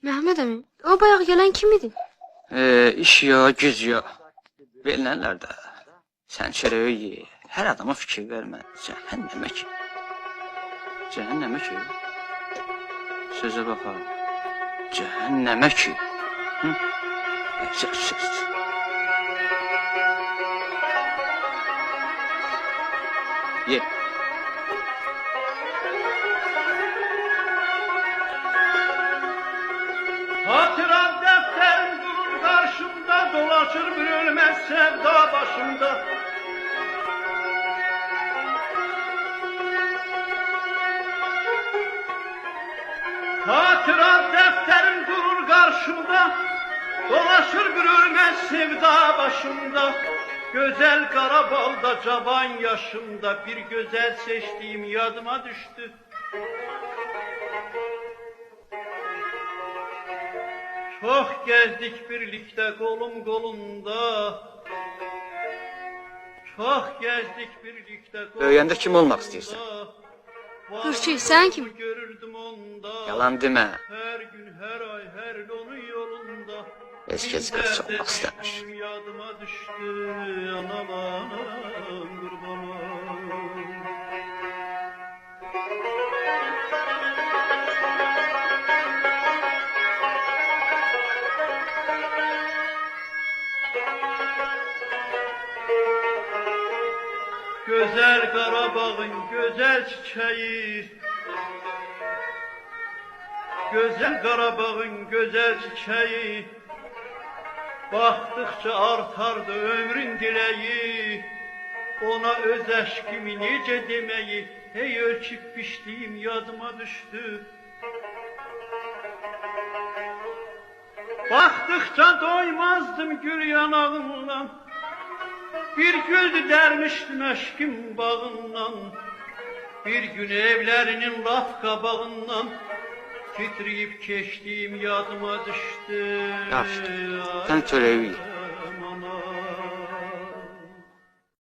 Mehmet əmi, o bayaq gələn kim idi? İş ya, güc ya. Verilənlər də. Sən çörəyi ye. Hər adama fikir vermə. Cəhənnəmə ki. Cəhənnəmə ki. Sözə bax ha. Cəhənnəmə ki. Hı? Söz. Ye. Hatıram defterim durur karşımda, dolaşır bir ölmez sevda başımda. Hatıram defterim durur karşımda, dolaşır bir ölmez sevda başımda. Güzel Karabal'da cavan yaşımda bir güzel seçtiğim yadıma düştü. Çok gezdik birlikte kolum kolumda. Çok gezdik birlikte kolum Böyüyəndə kim olmaq istəyirsən? Hırçı, sən kim? Görürdüm onda. Yalan demə. Her gün, her ay, her onun yolunda. Heç kəs qız olmaq istəmir. Yadıma düştü analam kurbanım. Güzel Karabağ'ın güzel çiçeği, güzel Karabağ'ın güzel çiçeği, baktıkça artardı ömrün dileği, ona öz eşkimi nice demeyi, hey ölçüp biçtiğim yadıma düştü. Baktıkça doymazdım gül yanağından, bir güldü dermiştim eşkim bağından, bir gün evlerinin laf kabağından, titreyip keçtiğim yadıma düştü. Yaxşı, sən çörəyi ye.